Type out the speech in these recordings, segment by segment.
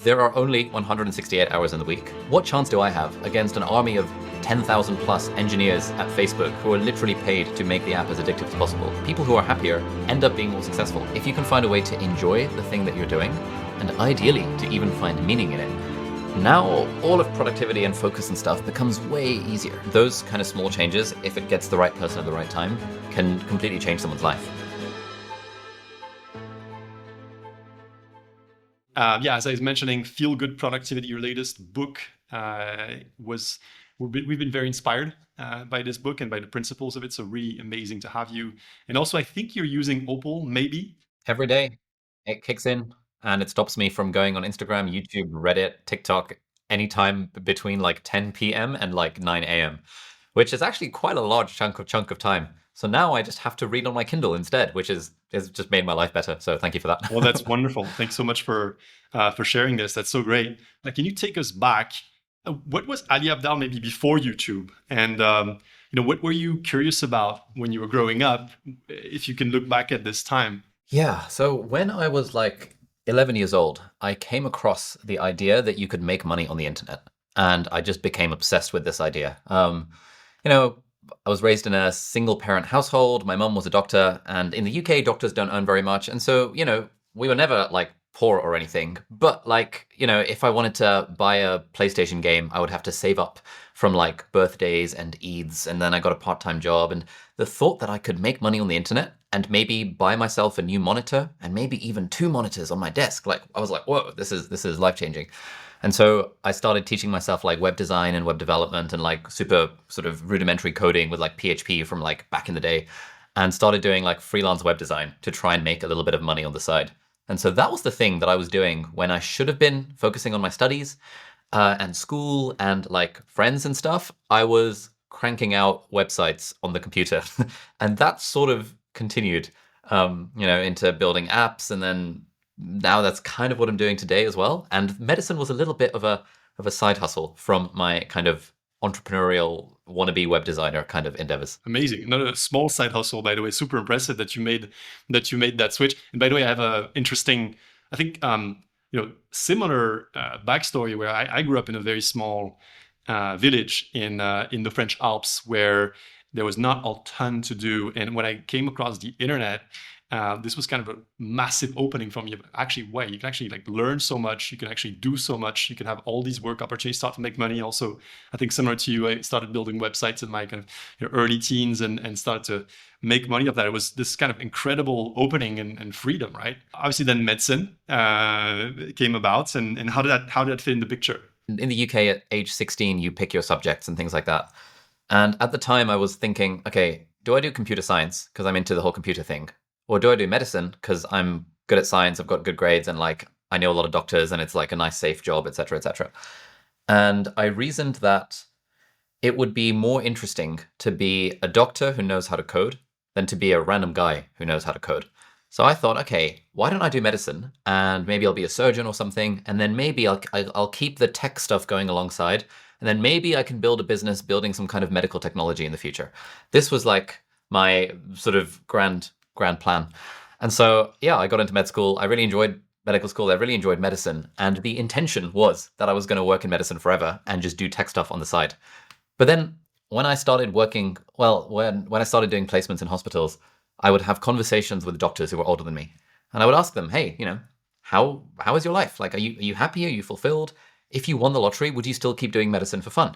there are only 168 hours in the week. What chance do I have against an army of 10,000 plus engineers at Facebook who are literally paid to make the app as addictive as possible? People who are happier end up being more successful. If you can find a way to enjoy the thing that you're doing, and ideally to even find meaning in it, now all of productivity and focus and stuff becomes way easier. Those kind of small changes, if it gets the right person at the right time, can completely change someone's life. As I was mentioning, Feel Good Productivity, your latest book, we've been very inspired by this book and by the principles of it. So really amazing to have you. And also, I think you're using Opal, maybe? Every day it kicks in and it stops me from going on Instagram, YouTube, Reddit, TikTok, anytime between like 10 p.m. and like 9 a.m., which is actually quite a large chunk of time. So now I just have to read on my Kindle instead, which has just made my life better. So thank you for that. Well, that's wonderful. Thanks so much for sharing this. That's so great. Can you take us back? What was Ali Abdaal maybe before YouTube? And what were you curious about when you were growing up? If you can look back at this time. Yeah. So when I was like 11 years old, I came across the idea that you could make money on the internet, and I just became obsessed with this idea. I was raised in a single parent household. My mum was a doctor, and in the UK, doctors don't earn very much. And so, we were never like poor or anything. But like, if I wanted to buy a PlayStation game, I would have to save up from like birthdays and Eids. And then I got a part-time job. And the thought that I could make money on the internet and maybe buy myself a new monitor and maybe even 2 monitors on my desk, like I was like, whoa, this is life-changing. And so I started teaching myself like web design and web development and like super sort of rudimentary coding with like PHP from like back in the day, and started doing like freelance web design to try and make a little bit of money on the side. And so that was the thing that I was doing when I should have been focusing on my studies and school and like friends and stuff. I was cranking out websites on the computer and that sort of continued, into building apps, and then now that's kind of what I'm doing today as well. And medicine was a little bit of a side hustle from my kind of entrepreneurial wannabe web designer kind of endeavors. Amazing. Another small side hustle, by the way. Super impressive that you made that switch. And by the way, I have a interesting, I think, similar backstory where I grew up in a very small village in the French Alps where there was not a ton to do. And when I came across the internet, this was kind of a massive opening for me. Actually, wait, you can actually like learn so much. You can actually do so much. You can have all these work opportunities, start to make money. Also, I think similar to you, I started building websites in my kind of early teens and started to make money of that. It was this kind of incredible opening and freedom, right? Obviously, then medicine came about. And how did that fit in the picture? In the UK, at age 16, you pick your subjects and things like that. And at the time, I was thinking, okay, do I do computer science because I'm into the whole computer thing? Or do I do medicine because I'm good at science, I've got good grades, and like I know a lot of doctors and it's like a nice safe job, etc., etc. And I reasoned that it would be more interesting to be a doctor who knows how to code than to be a random guy who knows how to code. So I thought, okay, why don't I do medicine, and maybe I'll be a surgeon or something, and then maybe I'll keep the tech stuff going alongside, and then maybe I can build a business building some kind of medical technology in the future. This was like my sort of grand plan. And so, yeah, I got into med school. I really enjoyed medical school. I really enjoyed medicine. And the intention was that I was going to work in medicine forever and just do tech stuff on the side. But then when I started working, when I started doing placements in hospitals, I would have conversations with doctors who were older than me. And I would ask them, hey, how is your life? Like, are you happy? Are you fulfilled? If you won the lottery, would you still keep doing medicine for fun?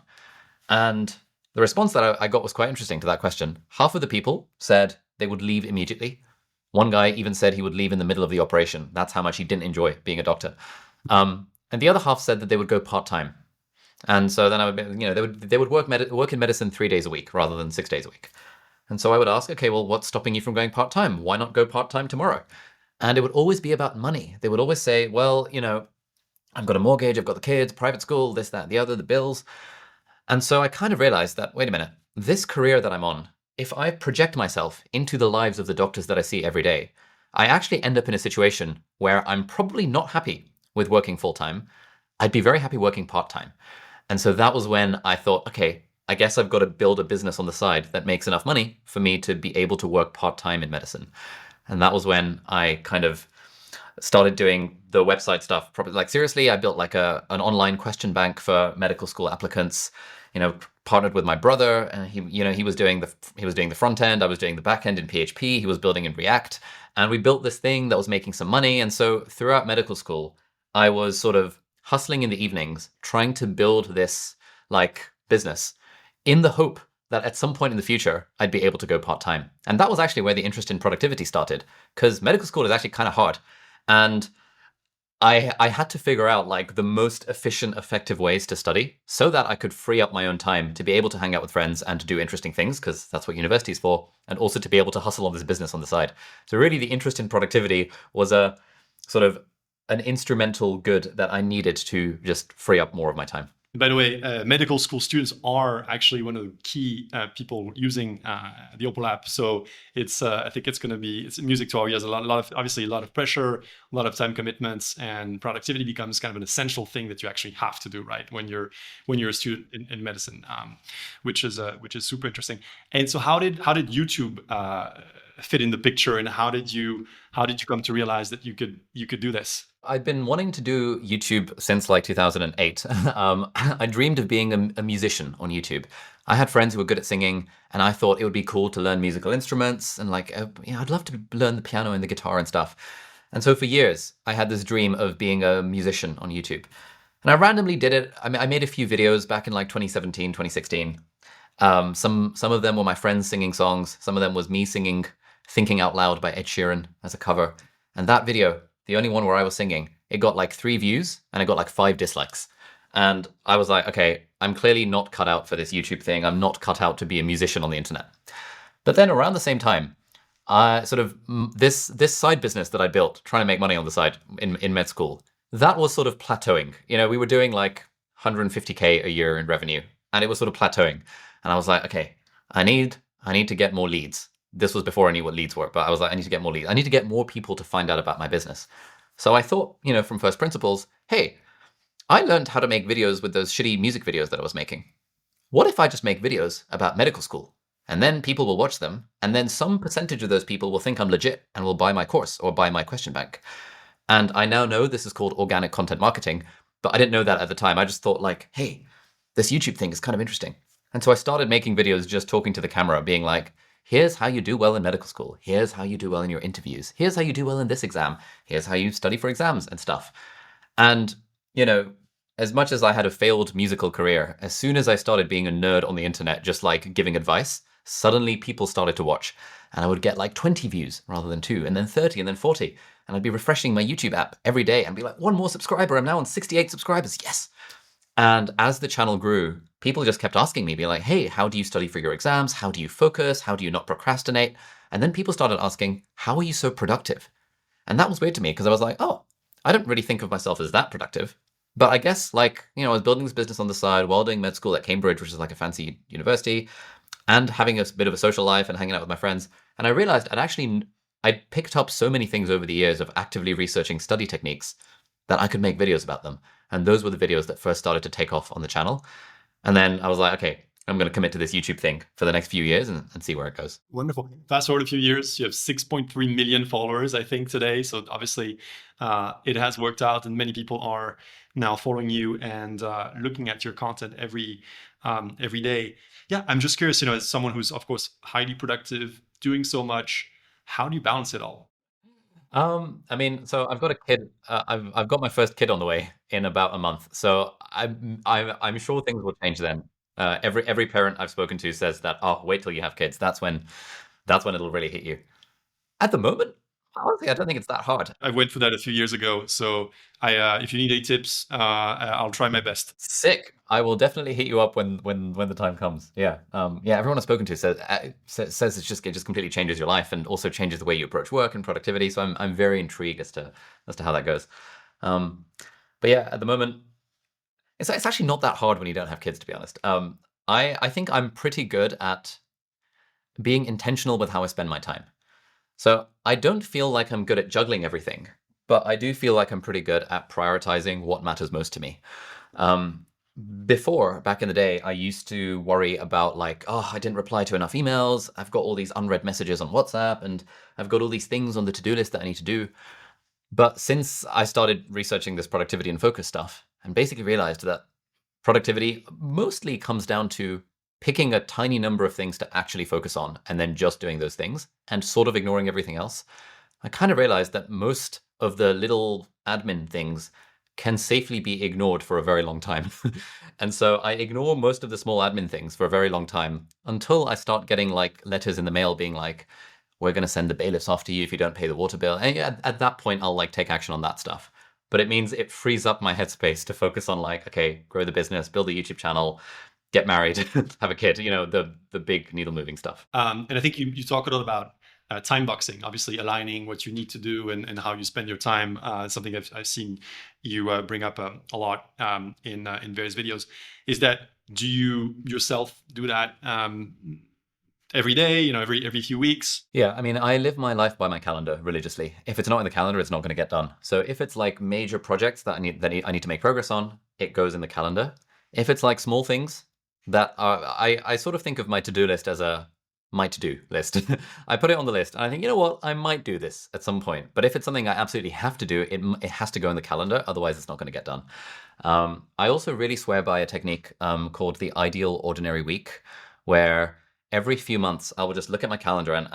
And the response that I got was quite interesting to that question. Half of the people said they would leave immediately. One guy even said he would leave in the middle of the operation. That's how much he didn't enjoy being a doctor. And the other half said that they would go part-time. And so then I would, they would work in medicine 3 days a week rather than 6 days a week. And so I would ask, okay, well, what's stopping you from going part-time? Why not go part-time tomorrow? And it would always be about money. They would always say, well, I've got a mortgage, I've got the kids, private school, this, that, the other, the bills. And so I kind of realized that, wait a minute, this career that I'm on, if I project myself into the lives of the doctors that I see every day, I actually end up in a situation where I'm probably not happy with working full-time. I'd be very happy working part-time. And so that was when I thought, okay, I guess I've got to build a business on the side that makes enough money for me to be able to work part-time in medicine. And that was when I kind of started doing the website stuff. Probably like seriously, I built like an online question bank for medical school applicants. You know, partnered with my brother, and he was doing the front end. I was doing the back end in PHP. He was building in React, and we built this thing that was making some money. And so throughout medical school, I was sort of hustling in the evenings, trying to build this like business, in the hope that at some point in the future I'd be able to go part time. And that was actually where the interest in productivity started, because medical school is actually kind of hard. And I had to figure out like the most efficient, effective ways to study so that I could free up my own time to be able to hang out with friends and to do interesting things, because that's what university is for, and also to be able to hustle on this business on the side. So really the interest in productivity was a sort of an instrumental good that I needed to just free up more of my time. By the way, medical school students are actually one of the key people using the Opal app. So it's I think it's going to be it's music to our ears. A lot of obviously a lot of pressure, a lot of time commitments, and productivity becomes kind of an essential thing that you actually have to do, right? When you're a student in medicine, which is super interesting. And so how did YouTube fit in the picture, and how did you come to realize that you could do this? I'd been wanting to do YouTube since like 2008. I dreamed of being a musician on YouTube. I had friends who were good at singing, and I thought it would be cool to learn musical instruments, and like, I'd love to learn the piano and the guitar and stuff. And so for years, I had this dream of being a musician on YouTube. And I randomly did it. I mean, I made a few videos back in like 2017, 2016. Some of them were my friends singing songs. Some of them was me singing Thinking Out Loud by Ed Sheeran as a cover. And that video, the only one where I was singing, it got like 3 views and it got like 5 dislikes. And I was like, okay, I'm clearly not cut out for this YouTube thing. I'm not cut out to be a musician on the internet. But then around the same time, this side business that I built, trying to make money on the side in med school, that was sort of plateauing. You know, we were doing like 150K a year in revenue, and it was sort of plateauing. And I was like, okay, I need to get more leads. This was before I knew what leads were, but I was like, I need to get more leads. I need to get more people to find out about my business. So I thought, from first principles, hey, I learned how to make videos with those shitty music videos that I was making. What if I just make videos about medical school? And then people will watch them, and then some percentage of those people will think I'm legit and will buy my course or buy my question bank. And I now know this is called organic content marketing, but I didn't know that at the time. I just thought like, hey, this YouTube thing is kind of interesting. And so I started making videos just talking to the camera, being like, here's how you do well in medical school. Here's how you do well in your interviews. Here's how you do well in this exam. Here's how you study for exams and stuff. And, as much as I had a failed musical career, as soon as I started being a nerd on the internet, just like giving advice, suddenly people started to watch. And I would get like 20 views rather than 2, and then 30, and then 40. And I'd be refreshing my YouTube app every day and be like, 1 more subscriber. I'm now on 68 subscribers. Yes. And as the channel grew, people just kept asking me, be like, hey, how do you study for your exams? How do you focus? How do you not procrastinate? And then people started asking, how are you so productive? And that was weird to me, because I was like, oh, I don't really think of myself as that productive. But I guess I was building this business on the side while doing med school at Cambridge, which is like a fancy university, and having a bit of a social life and hanging out with my friends. And I realized I'd picked up so many things over the years of actively researching study techniques that I could make videos about them. And those were the videos that first started to take off on the channel. And then I was like, okay, I'm going to commit to this YouTube thing for the next few years and see where it goes. Wonderful. Fast forward a few years, you have 6.3 million followers, I think, today. So obviously it has worked out, and many people are now following you and looking at your content every day. Yeah, I'm just curious, as someone who's, of course, highly productive, doing so much, how do you balance it all? So I've got a kid. I've got my first kid on the way in about a month. So I'm sure things will change then. Every parent I've spoken to says that, oh, wait till you have kids. That's when it'll really hit you. At the moment, honestly, I don't think it's that hard. I went through that a few years ago. So if you need any tips, I'll try my best. Sick. I will definitely hit you up when the time comes. Yeah. Everyone I've spoken to says it just completely changes your life, and also changes the way you approach work and productivity. So I'm very intrigued as to how that goes. But yeah, at the moment, it's actually not that hard when you don't have kids, to be honest. I think I'm pretty good at being intentional with how I spend my time. So I don't feel like I'm good at juggling everything, but I do feel like I'm pretty good at prioritizing what matters most to me. Before, back in the day, I used to worry about like, oh, I didn't reply to enough emails. I've got all these unread messages on WhatsApp, and I've got all these things on the to-do list that I need to do. But since I started researching this productivity and focus stuff, and basically realized that productivity mostly comes down to picking a tiny number of things to actually focus on and then just doing those things and sort of ignoring everything else, I kind of realized that most of the little admin things can safely be ignored for a very long time. And so I ignore most of the small admin things for a very long time until I start getting like letters in the mail being like, we're going to send the bailiffs after you if you don't pay the water bill. And at that point, I'll like take action on that stuff. But it means it frees up my headspace to focus on like, okay, grow the business, build a YouTube channel, get married, have a kid, the big needle moving stuff. And I think you talk a lot about time boxing, obviously aligning what you need to do and how you spend your time. Something I've seen you bring up a lot in various videos. Is that, do you yourself do that every day? Every few weeks? Yeah, I mean, I live my life by my calendar religiously. If it's not in the calendar, it's not going to get done. So if it's like major projects I need to make progress on, it goes in the calendar. If it's like small things that are, I sort of think of my to-do list as a my to-do list. I put it on the list and I think, you know what, I might do this at some point. But if it's something I absolutely have to do, it has to go in the calendar. Otherwise, it's not going to get done. I also really swear by a technique called the ideal ordinary week, where every few months I will just look at my calendar and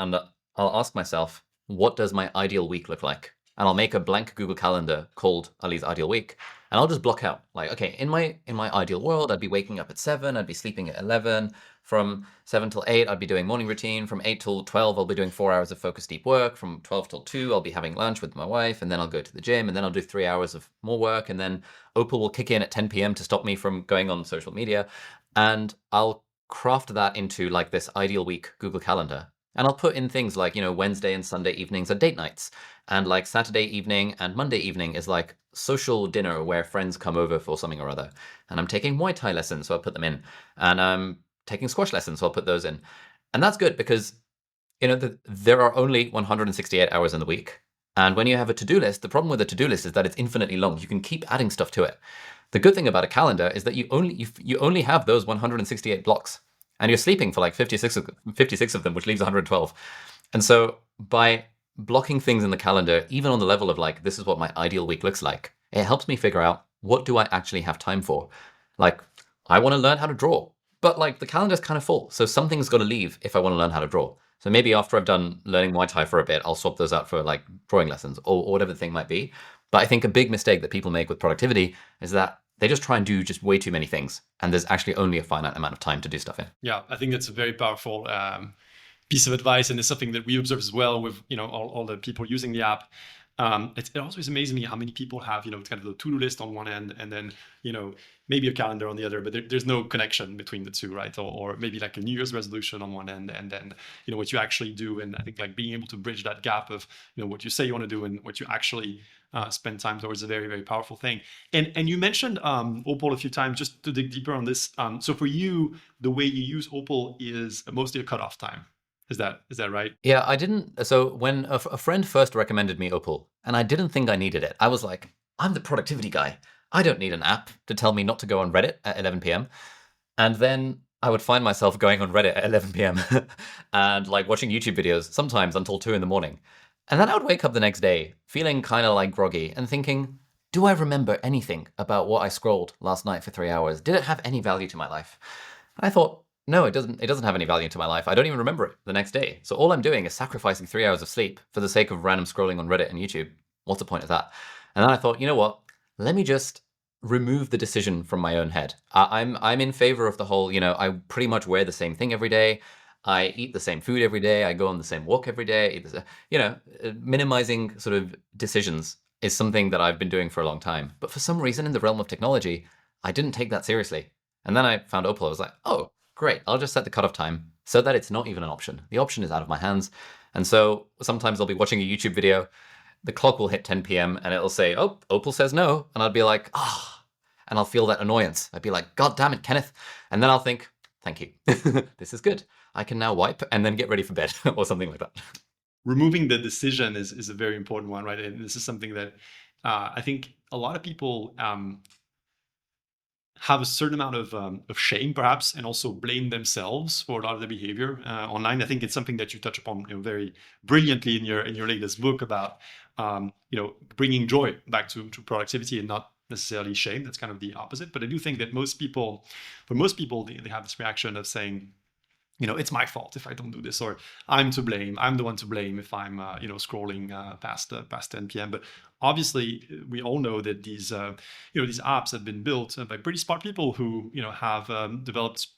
I'll ask myself, what does my ideal week look like? And I'll make a blank Google Calendar called Ali's Ideal Week, and I'll just block out like, okay, in my ideal world, I'd be waking up at 7, I'd be sleeping at 11. From 7 till 8, I'd be doing morning routine. From 8 till 12, I'll be doing 4 hours of focused deep work. From 12 till 2, I'll be having lunch with my wife, and then I'll go to the gym, and then I'll do 3 hours of more work, and then Opal will kick in at 10 p.m. to stop me from going on social media, and I'll craft that into like this ideal week Google Calendar. And I'll put in things like, Wednesday and Sunday evenings are date nights. And like Saturday evening and Monday evening is like social dinner where friends come over for something or other. And I'm taking Muay Thai lessons, so I'll put them in. And I'm taking squash lessons, so I'll put those in. And that's good because, there are only 168 hours in the week. And when you have a to-do list, the problem with a to-do list is that it's infinitely long. You can keep adding stuff to it. The good thing about a calendar is that you only have those 168 blocks, and you're sleeping for like 56 of them, which leaves 112. And so by blocking things in the calendar, even on the level of like, this is what my ideal week looks like, it helps me figure out, what do I actually have time for? Like, I want to learn how to draw, but like the calendar's kind of full, so something's got to leave if I want to learn how to draw. So maybe after I've done learning Muay Thai for a bit, I'll swap those out for like drawing lessons or whatever the thing might be. But I think a big mistake that people make with productivity is that they just try and do just way too many things, and there's actually only a finite amount of time to do stuff in. Yeah, I think that's a very powerful piece of advice, and it's something that we observe as well with all the people using the app. It always amazes me how many people have kind of the to-do list on one end, and then maybe a calendar on the other, but there's no connection between the two, right? Or maybe like a New Year's resolution on one end, and then what you actually do. And I think like being able to bridge that gap of what you say you want to do and what you actually spend time towards is a very, very powerful thing. And you mentioned Opal a few times. Just to dig deeper on this, so for you, the way you use Opal is mostly a cutoff time. Is that right? Yeah, I didn't. So when a friend first recommended me Opal, and I didn't think I needed it, I was like, I'm the productivity guy. I don't need an app to tell me not to go on Reddit at 11 p.m. And then I would find myself going on Reddit at 11 p.m. and like watching YouTube videos, sometimes until 2 in the morning. And then I would wake up the next day feeling kind of like groggy and thinking, do I remember anything about what I scrolled last night for 3 hours? Did it have any value to my life? And I thought, no, it doesn't. It doesn't have any value to my life. I don't even remember it the next day. So all I'm doing is sacrificing 3 hours of sleep for the sake of random scrolling on Reddit and YouTube. What's the point of that? And then I thought, you know what? Let me just remove the decision from my own head. I'm in favor of the whole, I pretty much wear the same thing every day. I eat the same food every day. I go on the same walk every day. Minimizing sort of decisions is something that I've been doing for a long time. But for some reason in the realm of technology, I didn't take that seriously. And then I found Opal. I was like, oh, great. I'll just set the cutoff time so that it's not even an option. The option is out of my hands. And so sometimes I'll be watching a YouTube video, the clock will hit 10 p.m. and it'll say, oh, Opal says no. And I'll be like, ah, and I'll feel that annoyance. I'd be like, God damn it, Kenneth. And then I'll think, thank you. This is good. I can now wipe and then get ready for bed or something like that. Removing the decision is a very important one, right? And this is something that I think a lot of people have a certain amount of shame, perhaps, and also blame themselves for a lot of the behavior online. I think it's something that you touch upon, very brilliantly in your latest book about bringing joy back to productivity and not necessarily shame. That's kind of the opposite. But I do think that for most people, they have this reaction of saying, it's my fault if I don't do this, or I'm to blame. I'm the one to blame if I'm, scrolling past 10 p.m. But obviously, we all know that these apps have been built by pretty smart people who, have developed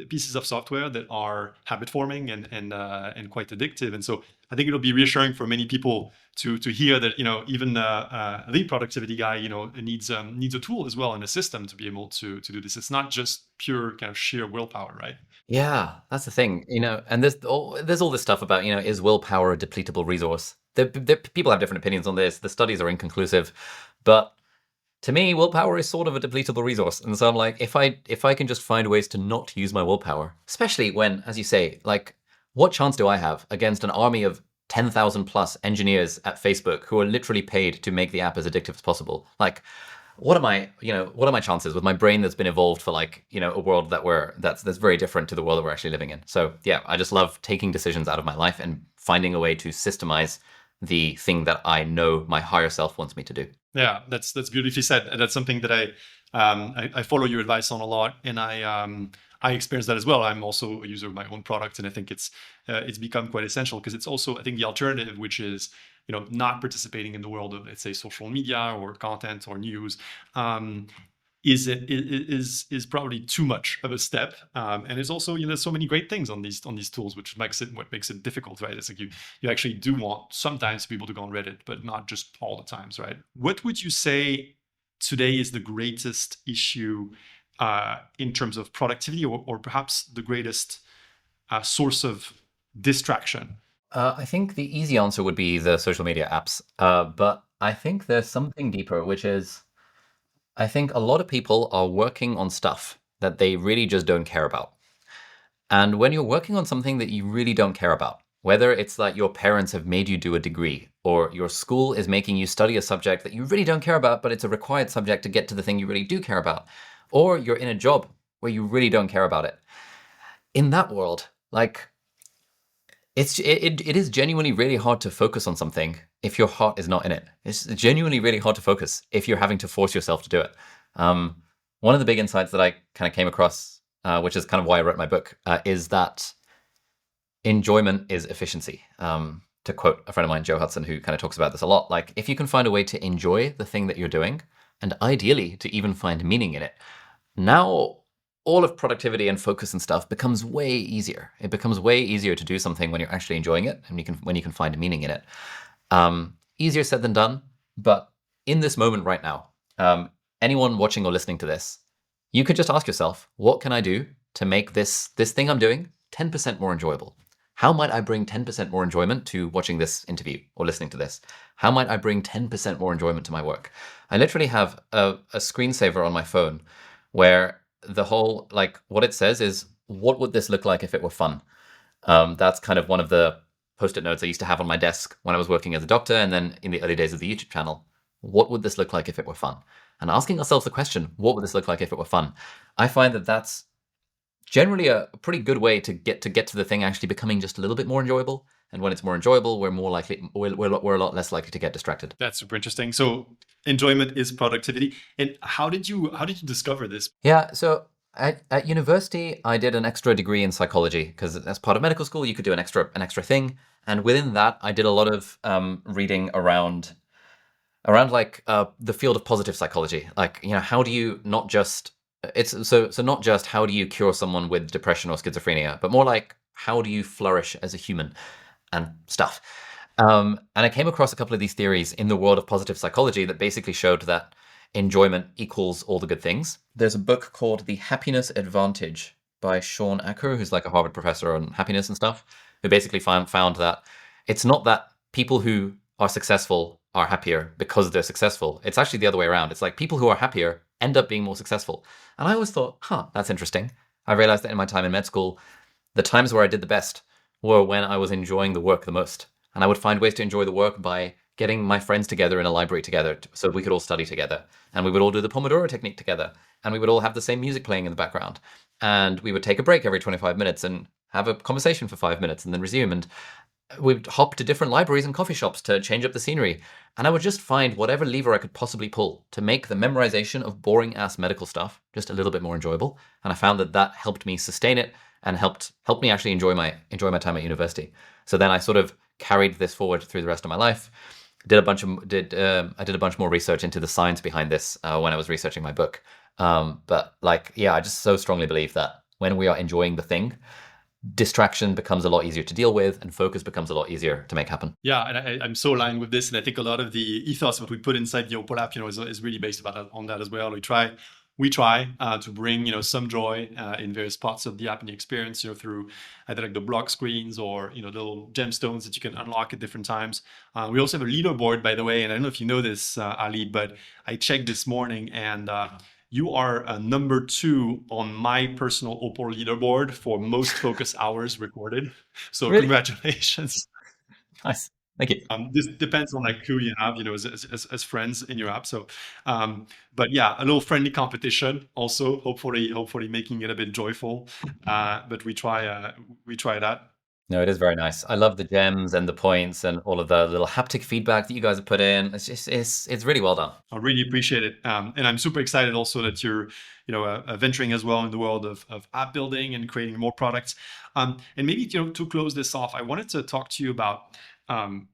pieces of software that are habit forming and quite addictive. And so I think it'll be reassuring for many people to hear that even the productivity guy needs a tool as well and a system to be able to do this. It's not just pure kind of sheer willpower, right? Yeah, that's the thing, and there's all this stuff about, is willpower a depletable resource? People have different opinions on this. The studies are inconclusive, but to me, willpower is sort of a depletable resource. And so I'm like, if I can just find ways to not use my willpower, especially when, as you say, like, what chance do I have against an army of 10,000 plus engineers at Facebook who are literally paid to make the app as addictive as possible? Like, what are my chances with my brain that's been evolved for, like, a world that's very different to the world that we're actually living in? So yeah, I just love taking decisions out of my life and finding a way to systemize the thing that I know my higher self wants me to do. Yeah, that's beautifully said. And that's something that I follow your advice on a lot, and I experience that as well. I'm also a user of my own product, and I think it's become quite essential because it's also, I think, the alternative, which is not participating in the world of, let's say, social media or content or news. Is probably too much of a step, and there's also there's so many great things on these tools, which makes it difficult, right? It's like you actually do want sometimes people to go on Reddit, but not just all the times, right? What would you say today is the greatest issue in terms of productivity, or perhaps the greatest source of distraction? I think the easy answer would be the social media apps, but I think there's something deeper, which is, I think a lot of people are working on stuff that they really just don't care about. And when you're working on something that you really don't care about, whether it's that your parents have made you do a degree, or your school is making you study a subject that you really don't care about, but it's a required subject to get to the thing you really do care about, or you're in a job where you really don't care about it. In that world, like, it is genuinely really hard to focus on something if your heart is not in it. It's genuinely really hard to focus if you're having to force yourself to do it. One of the big insights that I kind of came across, which is kind of why I wrote my book, is that enjoyment is efficiency. To quote a friend of mine, Joe Hudson, who kind of talks about this a lot, like, if you can find a way to enjoy the thing that you're doing, and ideally to even find meaning in it, now all of productivity and focus and stuff becomes way easier. It becomes way easier to do something when you're actually enjoying it and when you can find meaning in it. Easier said than done, but in this moment right now, anyone watching or listening to this, you could just ask yourself, what can I do to make this thing I'm doing 10% more enjoyable? How might I bring 10% more enjoyment to watching this interview or listening to this? How might I bring 10% more enjoyment to my work? I literally have a screensaver on my phone where the whole, like, what it says is, what would this look like if it were fun? That's kind of one of the post-it notes I used to have on my desk when I was working as a doctor, and then in the early days of the YouTube channel. What would this look like if it were fun? And asking ourselves the question, what would this look like if it were fun? I find that that's generally a pretty good way to get to the thing actually becoming just a little bit more enjoyable. And when it's more enjoyable, we're a lot less likely to get distracted. That's super interesting. So enjoyment is productivity. And how did you discover this? Yeah, so at university, I did an extra degree in psychology because as part of medical school, you could do an extra thing, and within that, I did a lot of reading around like the field of positive psychology. Like, how do you not just not just how do you cure someone with depression or schizophrenia, but more like how do you flourish as a human and stuff. And I came across a couple of these theories in the world of positive psychology that basically showed that enjoyment equals all the good things. There's a book called The Happiness Advantage by Sean Acker, who's like a Harvard professor on happiness and stuff, who basically found that it's not that people who are successful are happier because they're successful. It's actually the other way around. It's like people who are happier end up being more successful. And I always thought, that's interesting. I realized that in my time in med school, the times where I did the best were when I was enjoying the work the most. And I would find ways to enjoy the work by getting my friends together in a library together so we could all study together. And we would all do the Pomodoro technique together. And we would all have the same music playing in the background. And we would take a break every 25 minutes and have a conversation for 5 minutes and then resume. And we'd hop to different libraries and coffee shops to change up the scenery. And I would just find whatever lever I could possibly pull to make the memorization of boring ass medical stuff just a little bit more enjoyable. And I found that that helped me sustain it and helped me actually enjoy my time at university. So then I sort of carried this forward through the rest of my life. I did a bunch more research into the science behind this when I was researching my book. But like, yeah, I just so strongly believe that when we are enjoying the thing, distraction becomes a lot easier to deal with and focus becomes a lot easier to make happen. Yeah, and I'm so aligned with this. And I think a lot of the ethos that we put inside the Opal app, is really based on that as well. We try to bring, some joy in various parts of the app and the experience, through either like the block screens or, the little gemstones that you can unlock at different times. We also have a leaderboard, by the way, and I don't know if you know this, Ali, but I checked this morning and you are number 2 on my personal Opal leaderboard for most focus hours recorded. So Really? congratulations. Nice. Thank you. This depends on like who you have, as friends in your app. So, but yeah, a little friendly competition also, hopefully making it a bit joyful. But we try that. No, it is very nice. I love the gems and the points and all of the little haptic feedback that you guys have put in. It's just, it's really well done. I really appreciate it. And I'm super excited also that you're, venturing as well in the world of app building and creating more products. And maybe, to close this off, I wanted to talk to you about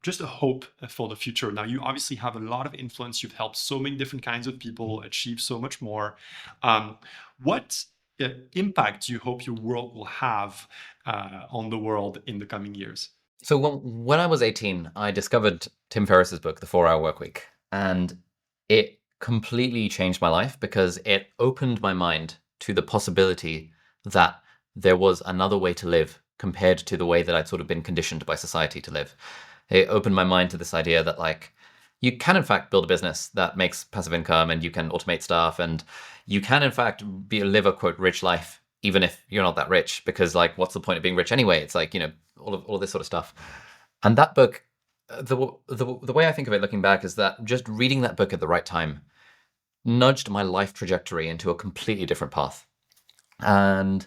just a hope for the future. Now, you obviously have a lot of influence. You've helped so many different kinds of people achieve so much more. What impact do you hope your world will have on the world in the coming years? So when I was 18, I discovered Tim Ferriss's book, The 4-Hour Workweek, and it completely changed my life because it opened my mind to the possibility that there was another way to live compared to the way that I'd sort of been conditioned by society to live. It opened my mind to this idea that like you can in fact build a business that makes passive income and you can automate stuff and you can in fact live a quote rich life even if you're not that rich, because like what's the point of being rich anyway? It's like, all of this sort of stuff. And that book, the way I think of it looking back is that just reading that book at the right time nudged my life trajectory into a completely different path. And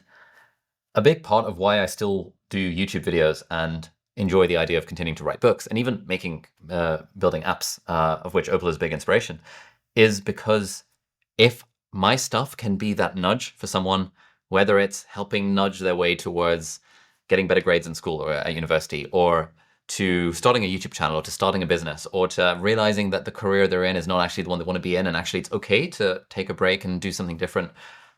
a big part of why I still do YouTube videos and enjoy the idea of continuing to write books and even making building apps, of which Opal is a big inspiration, is because if my stuff can be that nudge for someone, whether it's helping nudge their way towards getting better grades in school or at university, or to starting a YouTube channel, or to starting a business, or to realizing that the career they're in is not actually the one they want to be in, and actually it's okay to take a break and do something different.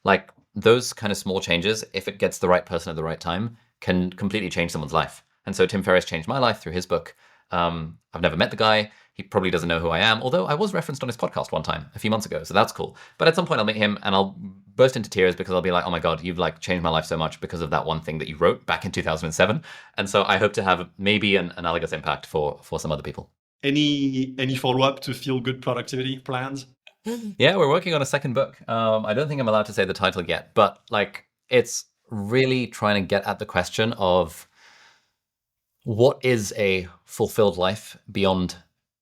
Like those kind of small changes, if it gets the right person at the right time, can completely change someone's life. And so Tim Ferriss changed my life through his book. I've never met the guy. He probably doesn't know who I am, although I was referenced on his podcast one time a few months ago, so that's cool. But at some point I'll meet him and I'll burst into tears because I'll be like, oh my God, you've like changed my life so much because of that one thing that you wrote back in 2007. And so I hope to have maybe an analogous impact for some other people. Any follow-up to Feel Good Productivity plans? Yeah, we're working on a second book. I don't think I'm allowed to say the title yet, but like it's really trying to get at the question of what is a fulfilled life beyond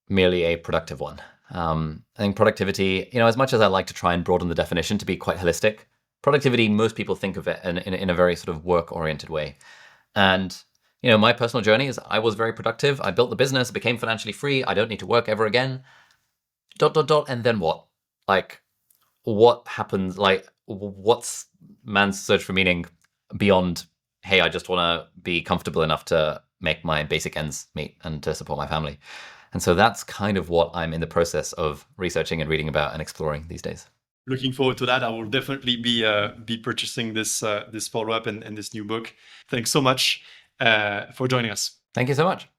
merely a productive one. I think productivity, as much as I like to try and broaden the definition to be quite holistic, productivity, most people think of it in a very sort of work-oriented way. And, my personal journey is I was very productive. I built the business, became financially free. I don't need to work ever again. ... And then what? Like, what happens? Like, what's man's search for meaning beyond, hey, I just want to be comfortable enough to make my basic ends meet and to support my family. And so that's kind of what I'm in the process of researching and reading about and exploring these days. Looking forward to that. I will definitely be purchasing this follow-up and this new book. Thanks so much for joining us. Thank you so much.